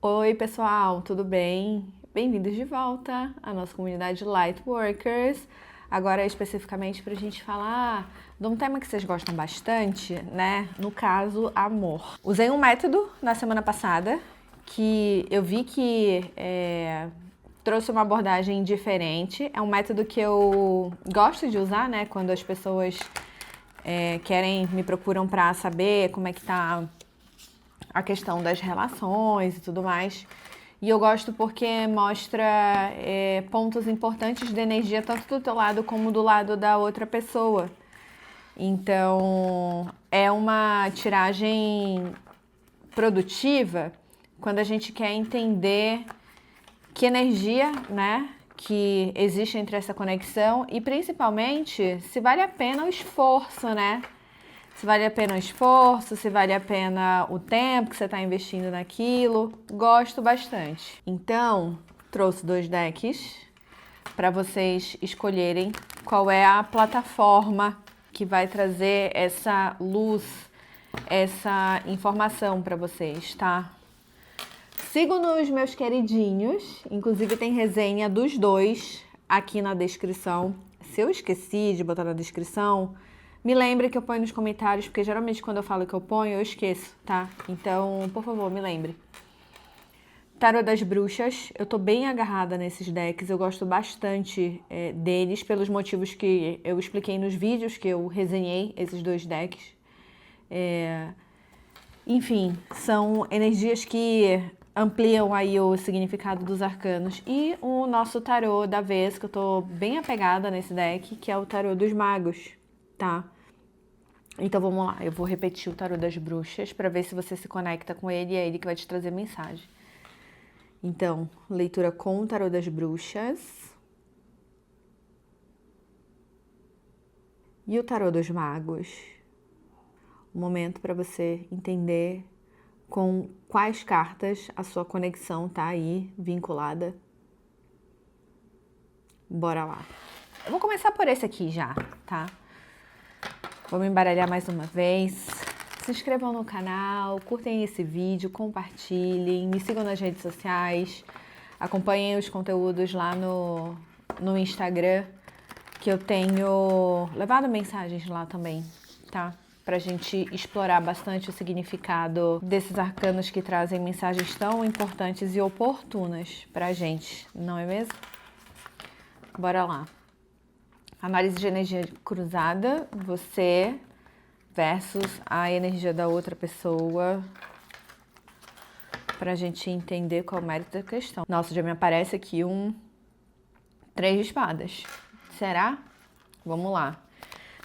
Oi, pessoal, tudo bem? Bem-vindos de volta à nossa comunidade Lightworkers. Agora, especificamente, para a gente falar de um tema que vocês gostam bastante, né? No caso, amor. Usei um método na semana passada que eu vi que trouxe uma abordagem diferente. É um método que eu gosto de usar, né? Quando as pessoas me procuram para saber como é que tá a questão das relações e tudo mais. E eu gosto porque mostra pontos importantes de energia, tanto do teu lado como do lado da outra pessoa. Então, é uma tiragem produtiva quando a gente quer entender que energia, né, que existe entre essa conexão e principalmente se vale a pena o esforço, né? Se vale a pena o esforço, se vale a pena o tempo que você está investindo naquilo. Gosto bastante. Então, trouxe 2 decks para vocês escolherem qual é a plataforma que vai trazer essa luz, essa informação para vocês, tá? Sigam-nos, meus queridinhos. Inclusive tem resenha dos 2 aqui na descrição. Se eu esqueci de botar na descrição, me lembre que eu ponho nos comentários, porque geralmente quando eu falo que eu ponho, eu esqueço, tá? Então, por favor, me lembre. Tarô das Bruxas, eu tô bem agarrada nesses decks, eu gosto bastante deles, pelos motivos que eu expliquei nos vídeos que eu resenhei esses 2 decks. Enfim, são energias que ampliam aí o significado dos arcanos. E o nosso tarô da vez, que eu tô bem apegada nesse deck, que é o tarô dos magos, tá? Então vamos lá, eu vou repetir o tarô das bruxas para ver se você se conecta com ele e é ele que vai te trazer mensagem. Então, leitura com o tarô das bruxas. E o tarô dos magos. Um momento para você entender com quais cartas a sua conexão tá aí vinculada. Bora lá. Eu vou começar por esse aqui já, tá? Vamos embaralhar mais uma vez. Se inscrevam no canal, curtem esse vídeo, compartilhem, me sigam nas redes sociais, acompanhem os conteúdos lá no Instagram, que eu tenho levado mensagens lá também, tá? Pra gente explorar bastante o significado desses arcanos que trazem mensagens tão importantes e oportunas pra gente, não é mesmo? Bora lá. Análise de energia cruzada, você versus a energia da outra pessoa, pra gente entender qual é o mérito da questão. Nossa, já me aparece aqui um 3 de espadas. Será? Vamos lá.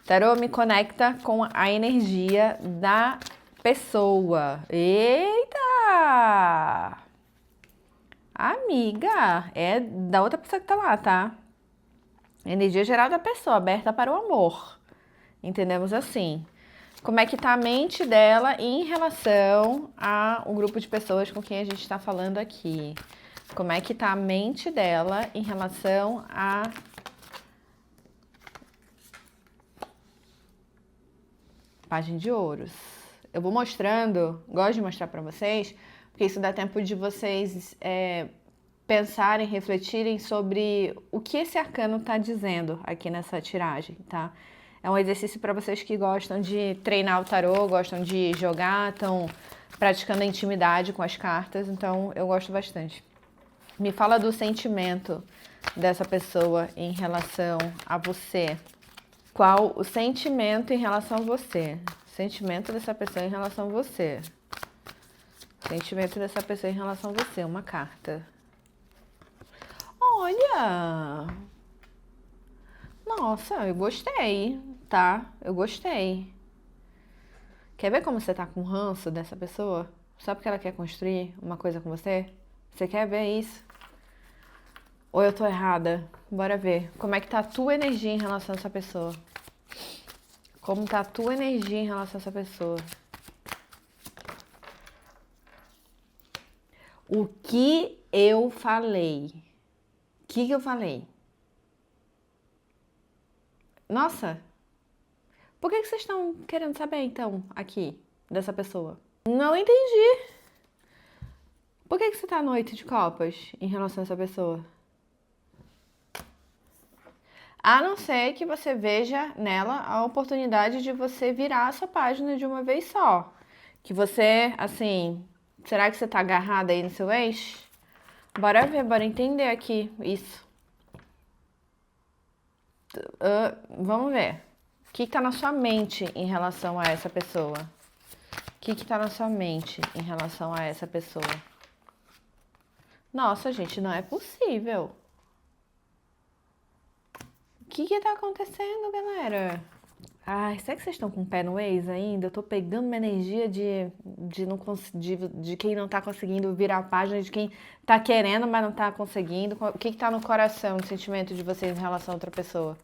Tarô me conecta com a energia da pessoa. Eita! Amiga, é da outra pessoa que tá lá, tá? Energia geral da pessoa, aberta para o amor. Entendemos assim. Como é que tá a mente dela em relação ao grupo de pessoas com quem a gente está falando aqui? Como é que tá a mente dela em relação a Página de Ouros. Eu vou mostrando, gosto de mostrar para vocês, porque isso dá tempo de vocês pensarem, refletirem sobre o que esse arcano está dizendo aqui nessa tiragem, tá? É um exercício para vocês que gostam de treinar o tarô, gostam de jogar, estão praticando a intimidade com as cartas, então eu gosto bastante. Me fala do sentimento dessa pessoa em relação a você. Qual o sentimento em relação a você? Sentimento dessa pessoa em relação a você. Sentimento dessa pessoa em relação a você. Uma carta. Olha! Nossa, eu gostei, tá? Eu gostei. Quer ver como você tá com ranço dessa pessoa? Só porque ela quer construir uma coisa com você? Você quer ver isso? Ou eu tô errada? Bora ver. Como é que tá a tua energia em relação a essa pessoa? Como tá a tua energia em relação a essa pessoa? O que eu falei? O que eu falei? Nossa! Por que vocês estão querendo saber, então, aqui, dessa pessoa? Não entendi. Por que você tá no 8 de copas em relação a essa pessoa? A não ser que você veja nela a oportunidade de você virar a sua página de uma vez só. Que você, assim, será que você tá agarrada aí no seu ex? Bora ver, bora entender aqui isso. Vamos ver. O que tá na sua mente em relação a essa pessoa? O que tá na sua mente em relação a essa pessoa? Nossa, gente, não é possível. O que tá acontecendo, galera? Ai, será que vocês estão com o pé no ex ainda? Eu tô pegando uma energia de quem não tá conseguindo virar a página, de quem tá querendo, mas não tá conseguindo. O que tá no coração, no sentimento de vocês em relação a outra pessoa?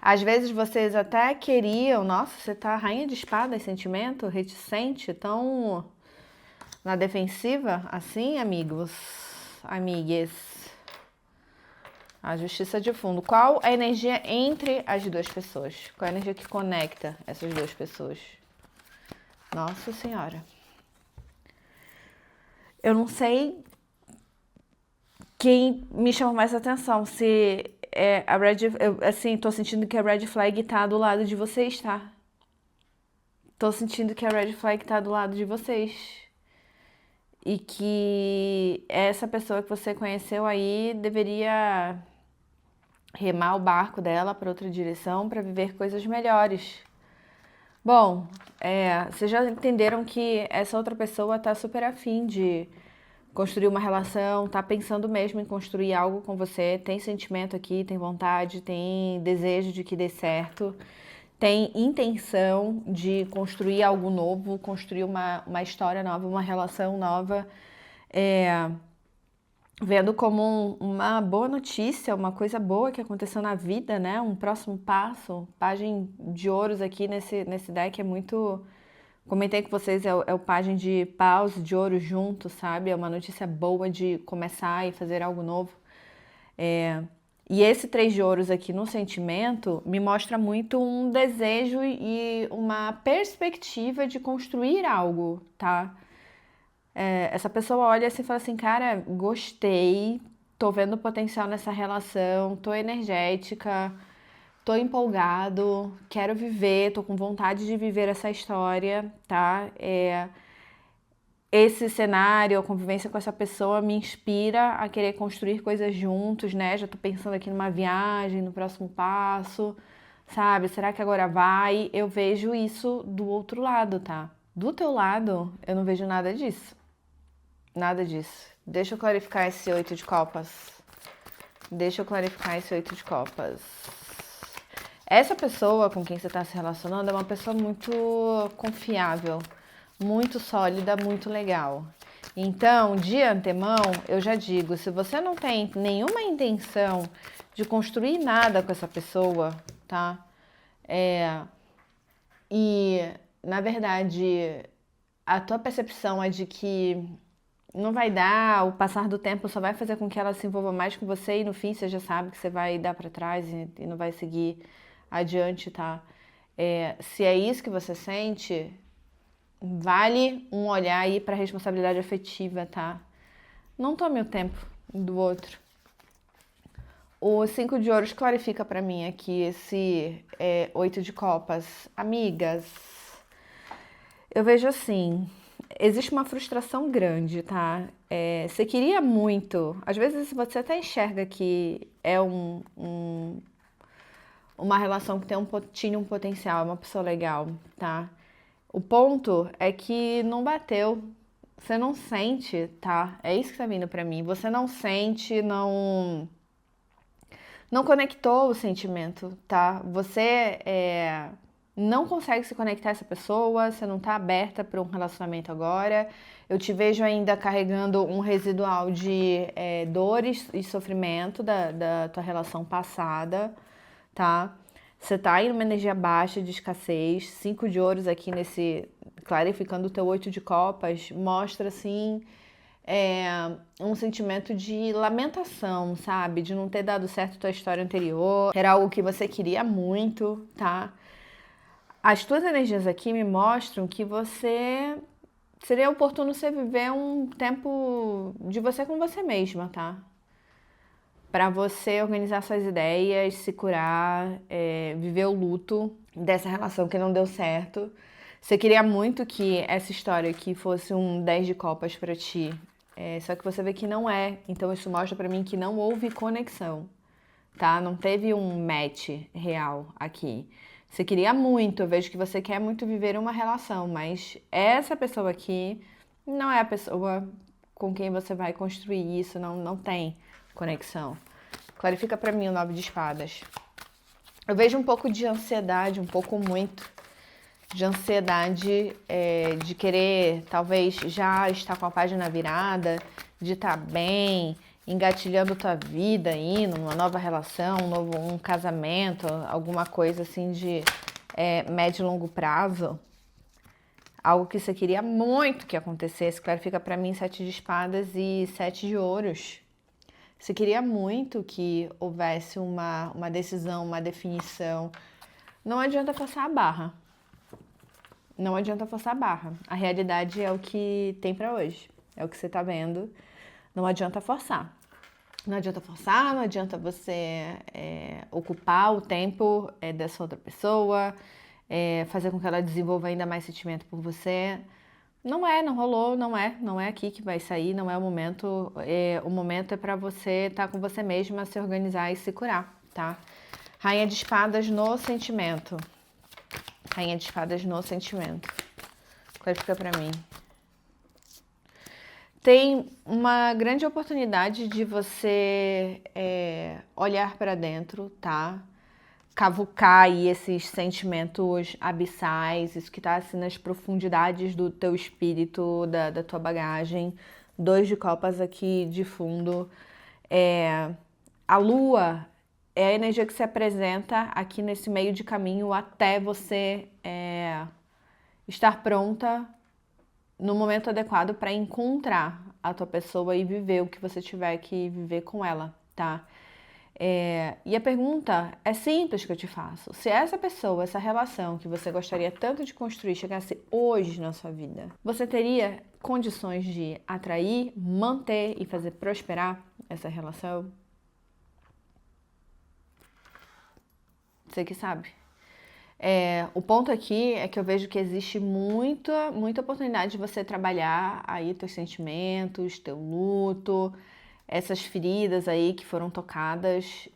Às vezes vocês até queriam, nossa, você tá rainha de espadas, sentimento, reticente, tão na defensiva, assim, amigos, amigues. A justiça de fundo. Qual a energia entre as duas pessoas? Qual a energia que conecta essas duas pessoas? Nossa Senhora. Eu não sei quem me chama mais atenção. Se é a red... Eu, assim, tô sentindo que a red flag tá do lado de vocês, tá? Tô sentindo que a red flag tá do lado de vocês. E que essa pessoa que você conheceu aí deveria remar o barco dela para outra direção para viver coisas melhores. Bom, vocês já entenderam que essa outra pessoa tá super afim de construir uma relação, tá pensando mesmo em construir algo com você, tem sentimento aqui, tem vontade, tem desejo de que dê certo, tem intenção de construir algo novo, construir uma história nova, uma relação nova, vendo como uma boa notícia, uma coisa boa que aconteceu na vida, né? Um próximo passo, página de ouros aqui nesse deck é muito... Comentei com vocês, é o página de paus de ouro junto, sabe? É uma notícia boa de começar e fazer algo novo. E esse 3 de ouros aqui no sentimento me mostra muito um desejo e uma perspectiva de construir algo, tá? Essa pessoa olha assim e fala assim, cara, gostei, tô vendo potencial nessa relação, tô energética, tô empolgado, quero viver, tô com vontade de viver essa história, tá? Esse cenário, a convivência com essa pessoa me inspira a querer construir coisas juntos, né? Já tô pensando aqui numa viagem, no próximo passo, sabe? Será que agora vai? Eu vejo isso do outro lado, tá? Do teu lado, eu não vejo nada disso. Nada disso. Deixa eu clarificar esse 8 de copas. Essa pessoa com quem você está se relacionando é uma pessoa muito confiável, muito sólida, muito legal. Então, de antemão, eu já digo, se você não tem nenhuma intenção de construir nada com essa pessoa, tá? E, na verdade, a tua percepção é de que não vai dar, o passar do tempo só vai fazer com que ela se envolva mais com você e no fim você já sabe que você vai dar pra trás e não vai seguir adiante, tá? Se é isso que você sente, vale um olhar aí pra responsabilidade afetiva, tá? Não tome o tempo do outro. O 5 de ouros clarifica pra mim aqui esse 8 de copas. Amigas, eu vejo assim... Existe uma frustração grande, tá? Você queria muito, às vezes você até enxerga que é uma relação que tinha um potencial, é uma pessoa legal, tá? O ponto é que não bateu, você não sente, tá? É isso que tá vindo pra mim, você não sente, não conectou o sentimento, tá? Você não consegue se conectar a essa pessoa, você não tá aberta para um relacionamento agora. Eu te vejo ainda carregando um residual de dores e sofrimento da tua relação passada, tá? Você tá aí numa energia baixa de escassez, 5 de ouros aqui clarificando o teu 8 de copas, mostra assim... um sentimento de lamentação, sabe? De não ter dado certo a tua história anterior. Era algo que você queria muito, tá? As tuas energias aqui me mostram que você seria oportuno você viver um tempo de você com você mesma, tá? Para você organizar suas ideias, se curar, viver o luto dessa relação que não deu certo. Você queria muito que essa história aqui fosse um 10 de copas para ti, só que você vê que não é. Então isso mostra para mim que não houve conexão, tá? Não teve um match real aqui. Você queria muito, eu vejo que você quer muito viver uma relação, mas essa pessoa aqui não é a pessoa com quem você vai construir isso, não tem conexão. Clarifica pra mim o 9 de espadas. Eu vejo um pouco de ansiedade, um pouco muito de ansiedade, de querer talvez já estar com a página virada, de estar bem, engatilhando tua vida, indo numa nova relação, um casamento, alguma coisa assim de médio e longo prazo. Algo que você queria muito que acontecesse. Clarifica pra mim 7 de espadas e 7 de ouros. Você queria muito que houvesse uma decisão, uma definição. Não adianta forçar a barra. Não adianta forçar a barra. A realidade é o que tem pra hoje. É o que você tá vendo. Não adianta forçar. Não adianta forçar, não adianta você ocupar o tempo dessa outra pessoa, fazer com que ela desenvolva ainda mais sentimento por você. Não rolou, não é aqui que vai sair, não é o momento. O momento é pra você estar com você mesma, se organizar e se curar, tá? Rainha de espadas no sentimento. Rainha de espadas no sentimento. Clarifica pra mim. Tem uma grande oportunidade de você olhar pra dentro, tá? Cavucar aí esses sentimentos abissais, isso que tá assim nas profundidades do teu espírito, da tua bagagem. 2 de copas aqui de fundo. A lua é a energia que se apresenta aqui nesse meio de caminho até você estar pronta no momento adequado para encontrar a tua pessoa e viver o que você tiver que viver com ela, tá? E a pergunta é simples que eu te faço. Se essa pessoa, essa relação que você gostaria tanto de construir chegasse hoje na sua vida, você teria condições de atrair, manter e fazer prosperar essa relação? Você que sabe. O ponto aqui é que eu vejo que existe muita oportunidade de você trabalhar aí teus sentimentos, teu luto, essas feridas aí que foram tocadas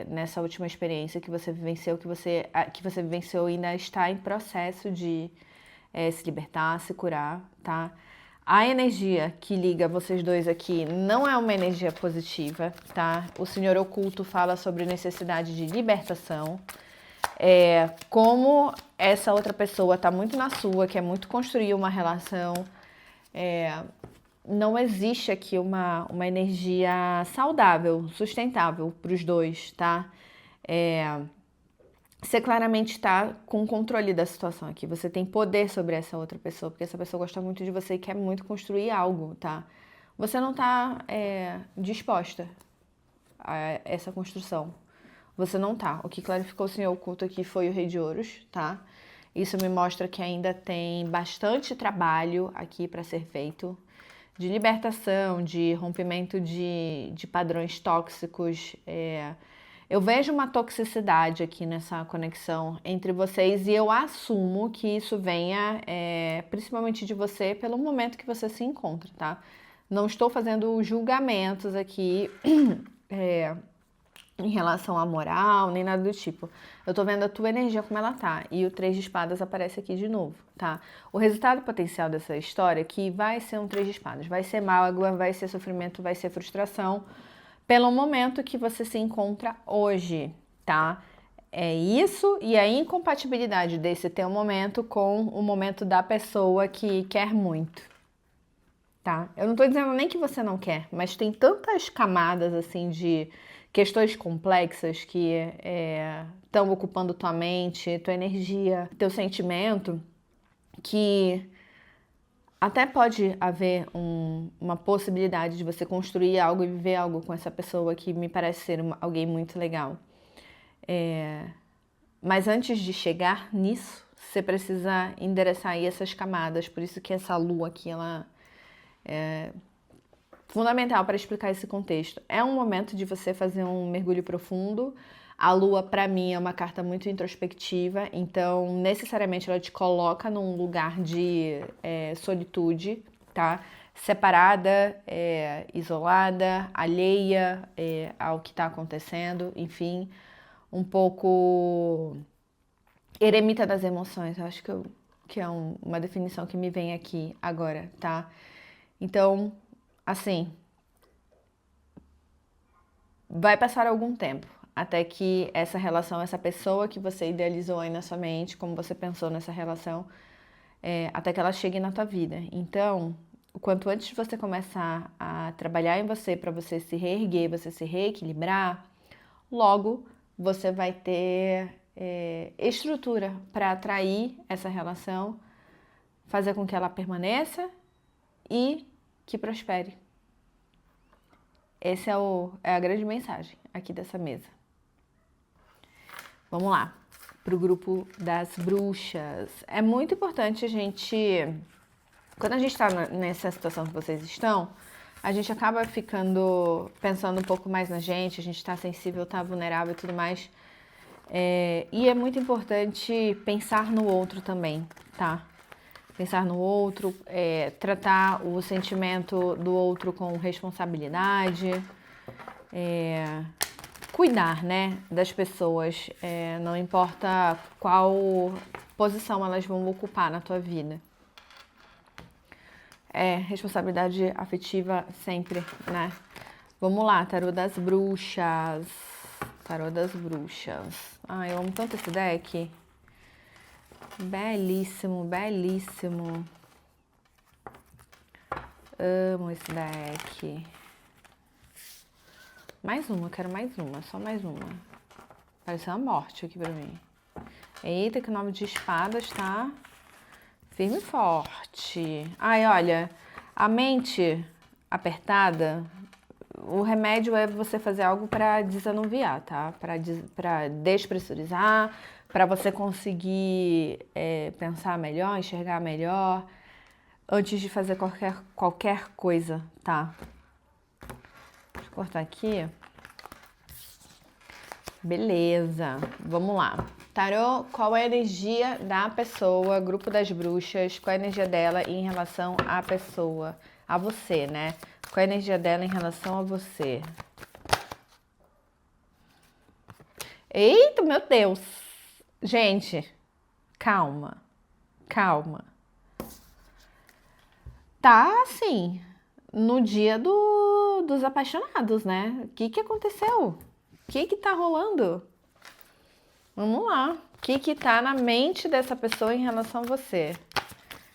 nessa última experiência que você vivenciou, que você vivenciou e ainda está em processo de se libertar, se curar, tá? A energia que liga vocês dois aqui não é uma energia positiva, tá? O Senhor Oculto fala sobre necessidade de libertação. Como essa outra pessoa tá muito na sua, quer muito construir uma relação, não existe aqui uma energia saudável, sustentável para os dois, tá? Você claramente está com controle da situação aqui, você tem poder sobre essa outra pessoa, porque essa pessoa gosta muito de você e quer muito construir algo, tá? Você não tá disposta a essa construção. Você não tá. O que clarificou o Senhor Oculto aqui foi o Rei de Ouros, tá? Isso me mostra que ainda tem bastante trabalho aqui para ser feito, de libertação, de rompimento de padrões tóxicos. Eu vejo uma toxicidade aqui nessa conexão entre vocês e eu assumo que isso venha principalmente de você pelo momento que você se encontra, tá? Não estou fazendo julgamentos aqui em relação à moral, nem nada do tipo. Eu tô vendo a tua energia como ela tá. E o 3 de espadas aparece aqui de novo, tá? O resultado potencial dessa história aqui vai ser um 3 de espadas. Vai ser mágoa, vai ser sofrimento, vai ser frustração. Pelo momento que você se encontra hoje, tá? É isso e a incompatibilidade desse teu momento com o momento da pessoa que quer muito, tá? Eu não tô dizendo nem que você não quer, mas tem tantas camadas, assim, de questões complexas que estão ocupando tua mente, tua energia, teu sentimento, que até pode haver uma possibilidade de você construir algo e viver algo com essa pessoa que me parece ser alguém muito legal. Mas antes de chegar nisso, você precisa endereçar aí essas camadas. Por isso que essa lua aqui, ela é fundamental para explicar esse contexto. É um momento de você fazer um mergulho profundo. A lua, para mim, é uma carta muito introspectiva, então necessariamente ela te coloca num lugar de solitude, tá? Separada, isolada, alheia ao que está acontecendo, enfim, um pouco eremita das emoções. Eu acho que é uma definição que me vem aqui agora, tá? Então, assim, vai passar algum tempo até que essa relação, essa pessoa que você idealizou aí na sua mente, como você pensou nessa relação, até que ela chegue na tua vida. Então, o quanto antes você começar a trabalhar em você para você se reerguer, você se reequilibrar, logo você vai ter estrutura para atrair essa relação, fazer com que ela permaneça e que prospere. Essa é a grande mensagem aqui dessa mesa. Vamos lá, para o grupo das bruxas. É muito importante a gente, quando a gente está nessa situação que vocês estão, a gente acaba pensando um pouco mais na gente, a gente está sensível, está vulnerável e tudo mais. E é muito importante pensar no outro também, tá? Pensar no outro, tratar o sentimento do outro com responsabilidade, cuidar, né, das pessoas, não importa qual posição elas vão ocupar na tua vida. Responsabilidade afetiva sempre, né? Vamos lá, tarô das bruxas. Tarô das bruxas. Ai, eu amo tanto esse deck. Belíssimo, belíssimo. Amo esse deck. Mais uma, eu quero mais uma, só mais uma. Pareceu uma morte aqui pra mim. Eita, que 9 de espadas, tá? Firme e forte. Ai, olha, a mente apertada, o remédio é você fazer algo pra desanuviar, tá? Pra despressurizar, pra você conseguir pensar melhor, enxergar melhor, antes de fazer qualquer coisa, tá? Deixa eu cortar aqui. Beleza, vamos lá. Tarô, qual é a energia da pessoa, grupo das bruxas, qual é a energia dela em relação à pessoa, a você, né? Qual é a energia dela em relação a você? Eita, meu Deus! Gente, calma, calma. Tá, assim, no dia dos apaixonados, né? O que aconteceu? O que tá rolando? Vamos lá. O que tá na mente dessa pessoa em relação a você?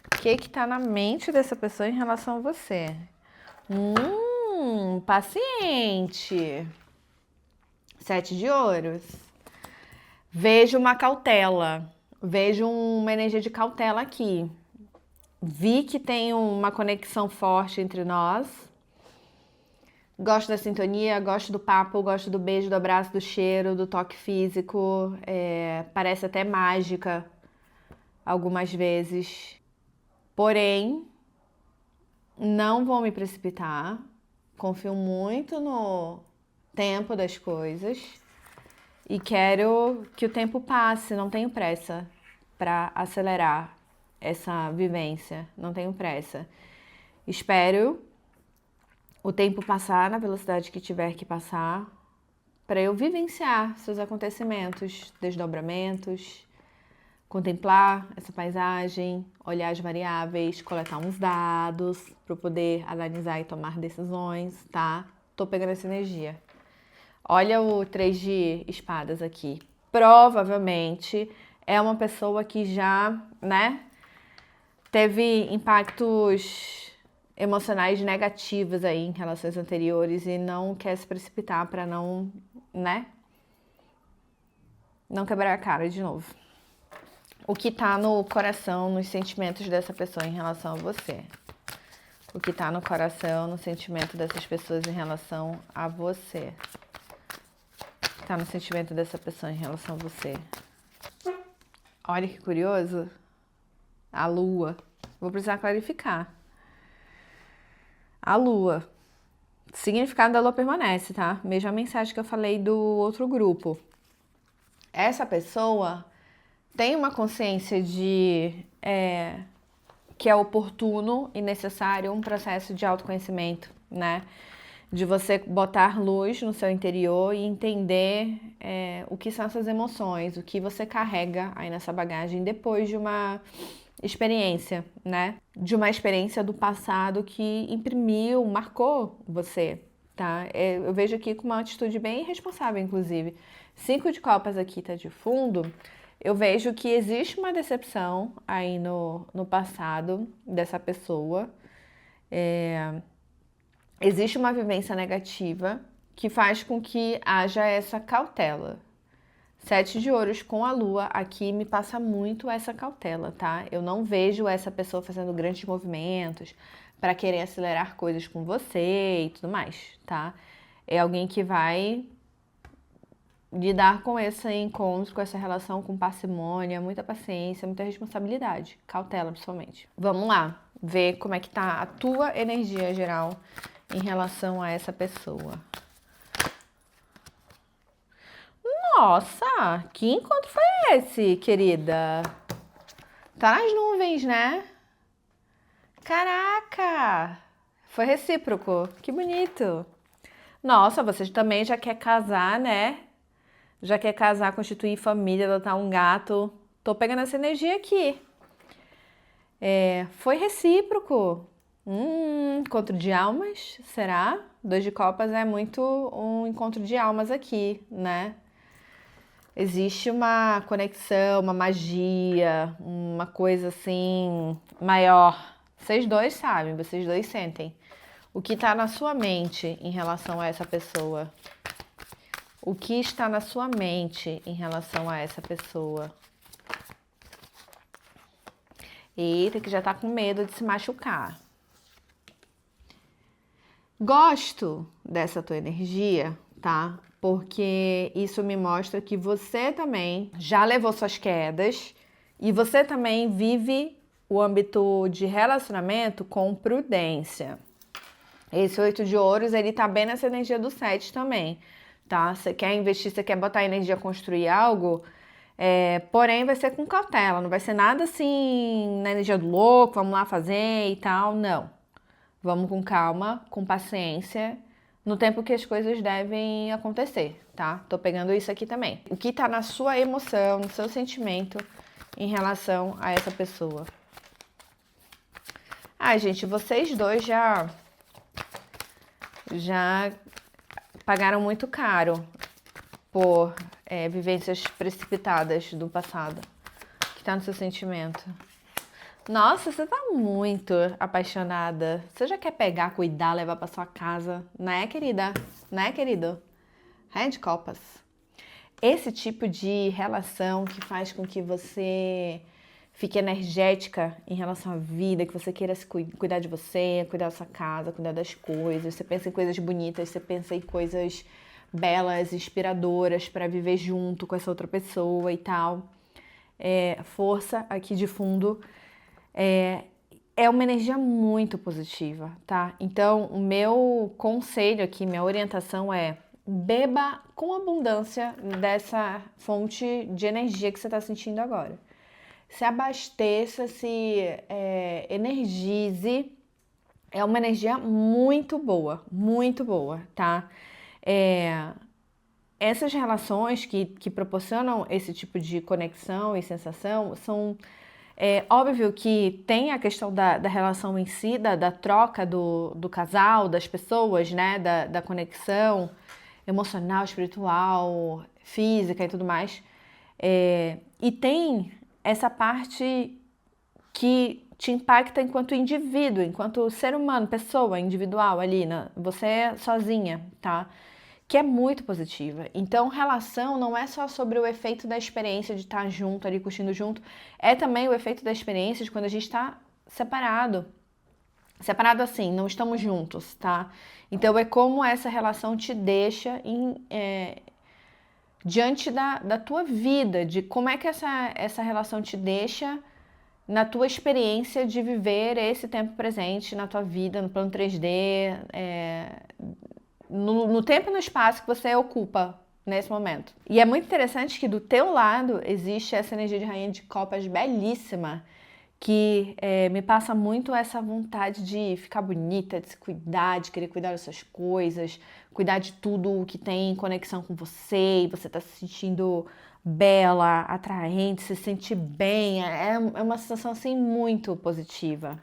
O que tá na mente dessa pessoa em relação a você? Paciente. 7 de ouros. Vejo uma cautela. Vejo uma energia de cautela aqui. Vi que tem uma conexão forte entre nós. Gosto da sintonia, gosto do papo, gosto do beijo, do abraço, do cheiro, do toque físico. Parece até mágica algumas vezes. Porém, não vou me precipitar. Confio muito no tempo das coisas. E quero que o tempo passe, não tenho pressa para acelerar essa vivência, não tenho pressa. Espero o tempo passar na velocidade que tiver que passar para eu vivenciar seus acontecimentos, desdobramentos, contemplar essa paisagem, olhar as variáveis, coletar uns dados para eu poder analisar e tomar decisões, tá? Tô pegando essa energia. Olha o 3 de espadas aqui. Provavelmente é uma pessoa que já, né, teve impactos emocionais negativos aí em relações anteriores e não quer se precipitar para não, né, não quebrar a cara de novo. O que tá no coração, nos sentimentos dessa pessoa em relação a você? O que tá no coração, no sentimento dessas pessoas em relação a você? O que tá no sentimento dessa pessoa em relação a você? Olha que curioso. A lua. Vou precisar clarificar. A lua. O significado da lua permanece, tá? Mesma mensagem que eu falei do outro grupo. Essa pessoa tem uma consciência de que é oportuno e necessário um processo de autoconhecimento, né? De você botar luz no seu interior e entender o que são essas emoções, o que você carrega aí nessa bagagem depois de uma experiência, né? De uma experiência do passado que imprimiu, marcou você, tá? Eu vejo aqui com uma atitude bem responsável, inclusive. 5 de copas aqui tá de fundo. Eu vejo que existe uma decepção aí no passado dessa pessoa. Existe uma vivência negativa que faz com que haja essa cautela. 7 de ouros com a lua aqui me passa muito essa cautela, tá? Eu não vejo essa pessoa fazendo grandes movimentos para querer acelerar coisas com você e tudo mais, tá? É alguém que vai lidar com esse encontro, com essa relação com parcimônia, muita paciência, muita responsabilidade, cautela principalmente. Vamos lá, ver como é que tá a tua energia geral em relação a essa pessoa. Nossa, que encontro foi esse, querida? Tá nas nuvens, né? Caraca! Foi recíproco, que bonito. Nossa, você também já quer casar, né? Já quer casar, constituir família, adotar um gato. Tô pegando essa energia aqui. Foi recíproco. Encontro de almas, será? 2 de copas é muito um encontro de almas aqui, né? Existe uma conexão, uma magia, uma coisa assim maior. Vocês dois sabem, vocês dois sentem. O que está na sua mente em relação a essa pessoa? O que está na sua mente em relação a essa pessoa? Eita, que já tá com medo de se machucar. Gosto dessa tua energia, tá? Porque isso me mostra que você também já levou suas quedas e você também vive o âmbito de relacionamento com prudência. Esse 8 de ouros, ele tá bem nessa energia do 7 também, tá? Você quer investir, você quer botar energia a construir algo, porém vai ser com cautela, não vai ser nada assim na energia do louco, vamos lá fazer e tal, não. Vamos com calma, com paciência, no tempo que as coisas devem acontecer, tá? Tô pegando isso aqui também. O que tá na sua emoção, no seu sentimento em relação a essa pessoa? Gente, vocês dois já pagaram muito caro por vivências precipitadas do passado. O que tá no seu sentimento? Nossa, você tá muito apaixonada. Você já quer pegar, cuidar, levar pra sua casa, né, querida? Né, querido? Rainha de Copas. Esse tipo de relação que faz com que você fique energética em relação à vida, que você queira cuidar de você, cuidar da sua casa, cuidar das coisas. Você pensa em coisas bonitas, você pensa em coisas belas, inspiradoras para viver junto com essa outra pessoa e tal. Força aqui de fundo. É uma energia muito positiva, tá? Então, o meu conselho aqui, minha orientação é: beba com abundância dessa fonte de energia que você está sentindo agora. Se abasteça, se energize. É uma energia muito boa, tá? Essas relações que proporcionam esse tipo de conexão e sensação são... óbvio que tem a questão da relação em si, da troca do casal, das pessoas, né? Da conexão emocional, espiritual, física e tudo mais. E tem essa parte que te impacta enquanto indivíduo, enquanto ser humano, pessoa individual ali, você sozinha, tá? Que é muito positiva. Então, relação não é só sobre o efeito da experiência de estar junto ali, curtindo junto, é também o efeito da experiência de quando a gente está separado. Separado assim, não estamos juntos, tá? Então, é como essa relação te deixa diante da tua vida, de como é que essa relação te deixa na tua experiência de viver esse tempo presente na tua vida, no plano 3D, no tempo e no espaço que você ocupa nesse momento. E é muito interessante que do teu lado existe essa energia de rainha de copas belíssima, que me passa muito essa vontade de ficar bonita, de se cuidar, de querer cuidar das suas coisas, cuidar de tudo que tem conexão com você, e você tá se sentindo bela, atraente, se sente bem, é uma sensação assim muito positiva.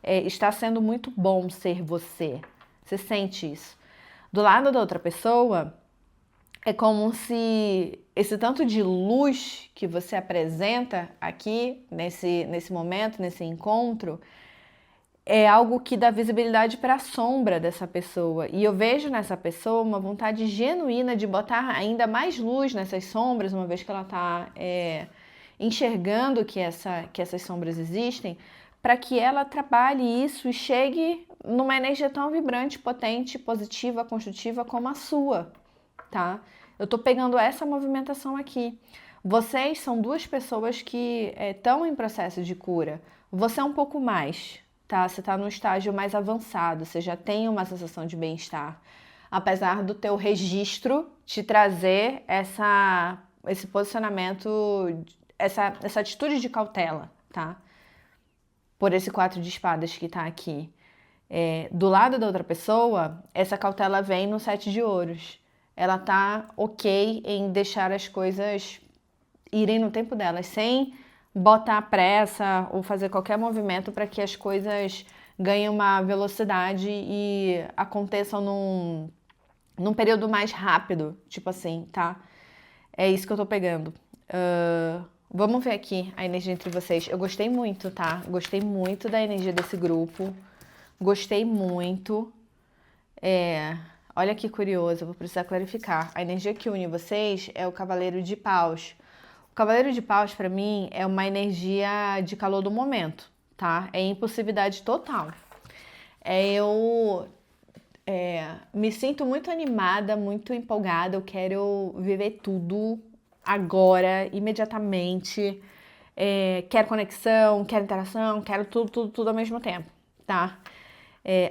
Está sendo muito bom ser você, você sente isso. Do lado da outra pessoa, é como se esse tanto de luz que você apresenta aqui, nesse momento, nesse encontro, é algo que dá visibilidade para a sombra dessa pessoa. E eu vejo nessa pessoa uma vontade genuína de botar ainda mais luz nessas sombras, uma vez que ela está enxergando que essas sombras existem, para que ela trabalhe isso e chegue numa energia tão vibrante, potente, positiva, construtiva como a sua. Tá? Eu tô pegando essa movimentação aqui. Vocês são duas pessoas que estão em processo de cura. Você é um pouco mais, tá? Você tá num estágio mais avançado, você já tem uma sensação de bem-estar. Apesar do teu registro te trazer esse posicionamento, essa atitude de cautela, tá? Por esse 4 de espadas que tá aqui. Do lado da outra pessoa, essa cautela vem no 7 de ouros. Ela tá ok em deixar as coisas irem no tempo delas, sem botar pressa ou fazer qualquer movimento para que as coisas ganhem uma velocidade e aconteçam num período mais rápido, tipo assim, tá? É isso que eu tô pegando. Vamos ver aqui a energia entre vocês. Eu gostei muito, tá? Gostei muito da energia desse grupo. Gostei muito. Olha que curioso, eu vou precisar clarificar. A energia que une vocês é o Cavaleiro de Paus. O Cavaleiro de Paus, pra mim, é uma energia de calor do momento, tá? É impulsividade total. Eu me sinto muito animada, muito empolgada. Eu quero viver tudo agora, imediatamente. Quero conexão, quero interação, quero tudo ao mesmo tempo, tá?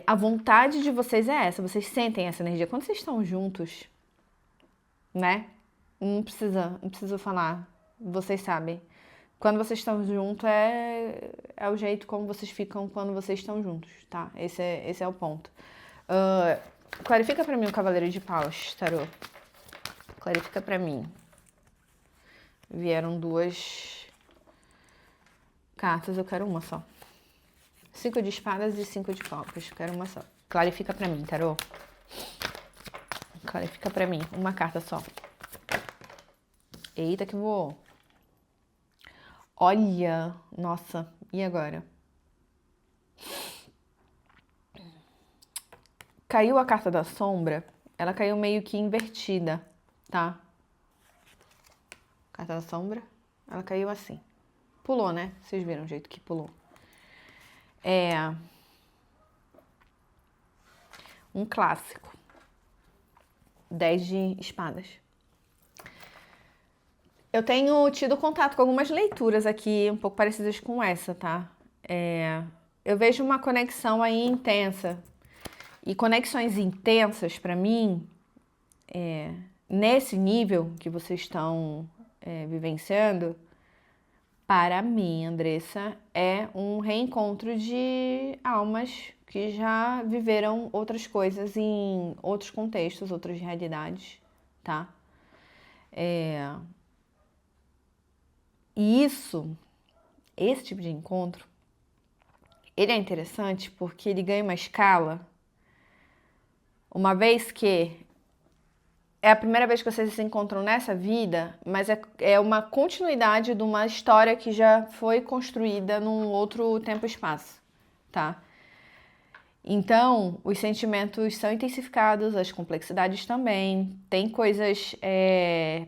A vontade de vocês é essa, vocês sentem essa energia. Quando vocês estão juntos, né? Não precisa falar, vocês sabem. Quando vocês estão juntos é o jeito como vocês ficam quando vocês estão juntos, tá? Esse é o ponto. Clarifica pra mim o Cavaleiro de Paus, tarô. Clarifica pra mim. Vieram 2 cartas, eu quero uma só. 5 de espadas e 5 de copas. Quero uma só. Clarifica pra mim, tarô. Clarifica pra mim. Uma carta só. Eita, que voou. Olha. Nossa. E agora? Caiu a carta da sombra. Ela caiu meio que invertida, tá? Carta da sombra. Ela caiu assim. Pulou, né? Vocês viram o jeito que pulou. Um clássico. 10 de espadas. Eu tenho tido contato com algumas leituras aqui, um pouco parecidas com essa, tá? Eu vejo uma conexão aí intensa. E conexões intensas, pra mim, nesse nível que vocês estão vivenciando, para mim, Andressa, é um reencontro de almas que já viveram outras coisas em outros contextos, outras realidades, tá? E esse tipo de encontro, ele é interessante porque ele ganha uma escala, uma vez que é a primeira vez que vocês se encontram nessa vida, mas é uma continuidade de uma história que já foi construída num outro tempo e espaço, tá? Então, os sentimentos são intensificados, as complexidades também, tem coisas,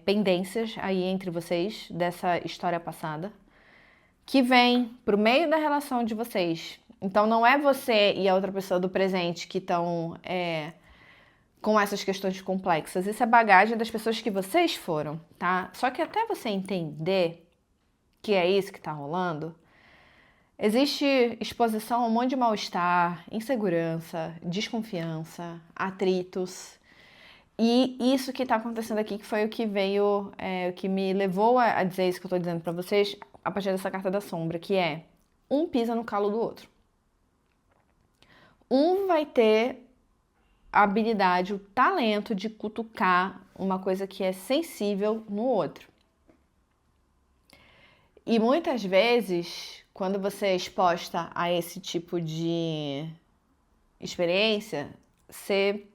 pendências aí entre vocês dessa história passada, que vem pro meio da relação de vocês. Então, não é você e a outra pessoa do presente que estão com essas questões complexas. Isso é bagagem das pessoas que vocês foram, tá? Só que até você entender que é isso que tá rolando, existe exposição a um monte de mal-estar, insegurança, desconfiança, atritos. E isso que tá acontecendo aqui, que foi o que veio, o que me levou a dizer isso que eu tô dizendo pra vocês, a partir dessa carta da sombra, que é: um pisa no calo do outro. Um vai ter a habilidade, o talento de cutucar uma coisa que é sensível no outro. E muitas vezes, quando você é exposta a esse tipo de experiência, você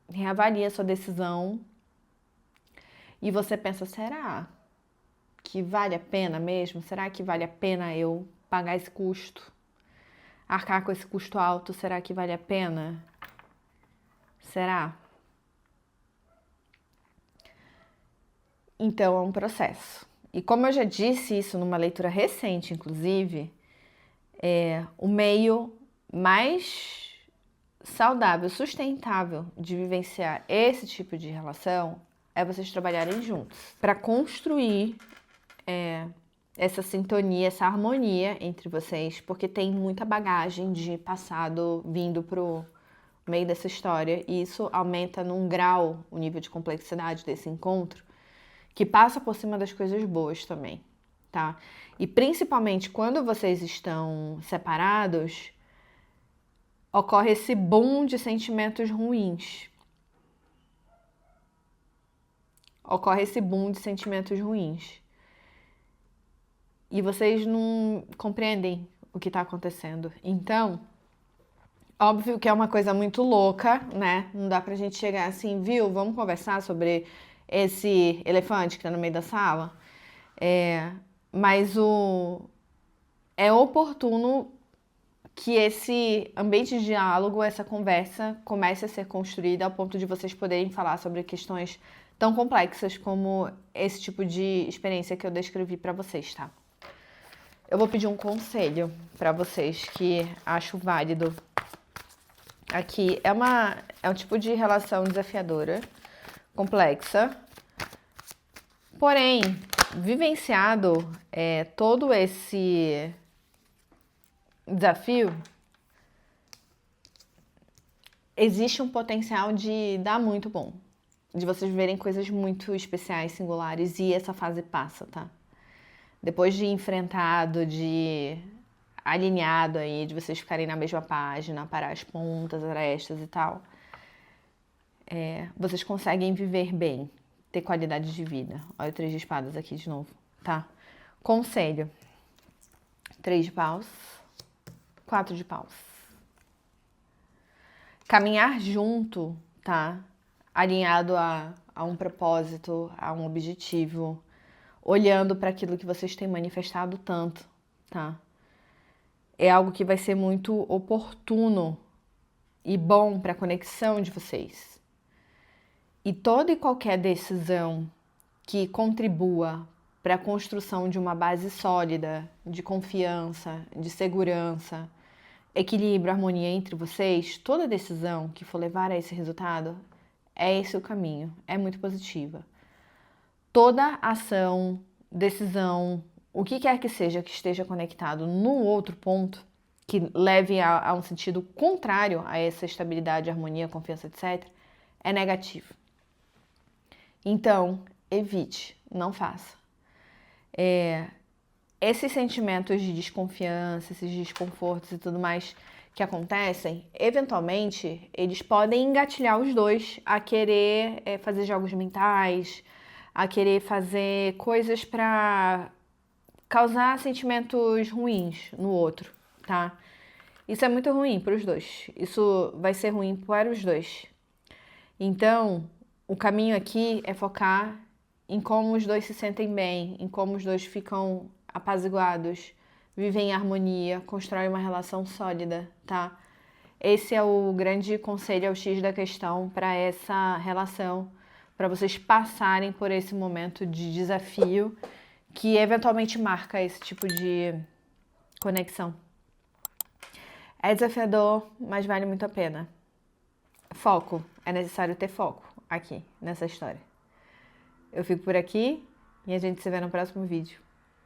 reavalia a sua decisão e você pensa: será que vale a pena mesmo? Será que vale a pena eu pagar esse custo? Arcar com esse custo alto, será que vale a pena? Será? Então é um processo. E como eu já disse isso numa leitura recente, inclusive, o meio mais saudável, sustentável de vivenciar esse tipo de relação é vocês trabalharem juntos para construir essa sintonia, essa harmonia entre vocês, porque tem muita bagagem de passado vindo pro meio dessa história e isso aumenta num grau o nível de complexidade desse encontro, que passa por cima das coisas boas também, tá? E principalmente quando vocês estão separados, ocorre esse boom de sentimentos ruins. Ocorre esse boom de sentimentos ruins. E vocês não compreendem o que está acontecendo. Então, óbvio que é uma coisa muito louca, né? Não dá pra gente chegar assim, viu? Vamos conversar sobre esse elefante que tá no meio da sala. Mas é oportuno que esse ambiente de diálogo, essa conversa, comece a ser construída ao ponto de vocês poderem falar sobre questões tão complexas como esse tipo de experiência que eu descrevi pra vocês, tá? Eu vou pedir um conselho pra vocês que acho válido. Aqui é um tipo de relação desafiadora, complexa, porém, vivenciado todo esse desafio, existe um potencial de dar muito bom, de vocês viverem coisas muito especiais, singulares, e essa fase passa, tá? Depois de enfrentado, de alinhado aí, de vocês ficarem na mesma página, parar as pontas, arestas e tal, vocês conseguem viver bem, ter qualidade de vida. Olha o 3 de espadas aqui de novo, tá? Conselho: 3 de paus, 4 de paus. Caminhar junto, tá? Alinhado a um propósito, a um objetivo, olhando para aquilo que vocês têm manifestado tanto, tá? É algo que vai ser muito oportuno e bom para a conexão de vocês. E toda e qualquer decisão que contribua para a construção de uma base sólida, de confiança, de segurança, equilíbrio, harmonia entre vocês, toda decisão que for levar a esse resultado, é esse o caminho, é muito positiva. Toda ação, decisão, o que quer que seja que esteja conectado no outro ponto, que leve a um sentido contrário a essa estabilidade, harmonia, confiança, etc., é negativo. Então, evite, não faça. Esses sentimentos de desconfiança, esses desconfortos e tudo mais que acontecem, eventualmente, eles podem engatilhar os dois a querer fazer jogos mentais, a querer fazer coisas para causar sentimentos ruins no outro, tá? Isso é muito ruim para os dois. Isso vai ser ruim para os dois. Então, o caminho aqui é focar em como os dois se sentem bem, em como os dois ficam apaziguados, vivem em harmonia, constroem uma relação sólida, tá? Esse é o grande conselho, é o X da questão para essa relação, para vocês passarem por esse momento de desafio que eventualmente marca esse tipo de conexão. É desafiador, mas vale muito a pena. foco. É necessário ter foco aqui, nessa história. Eu fico por aqui e a gente se vê no próximo vídeo.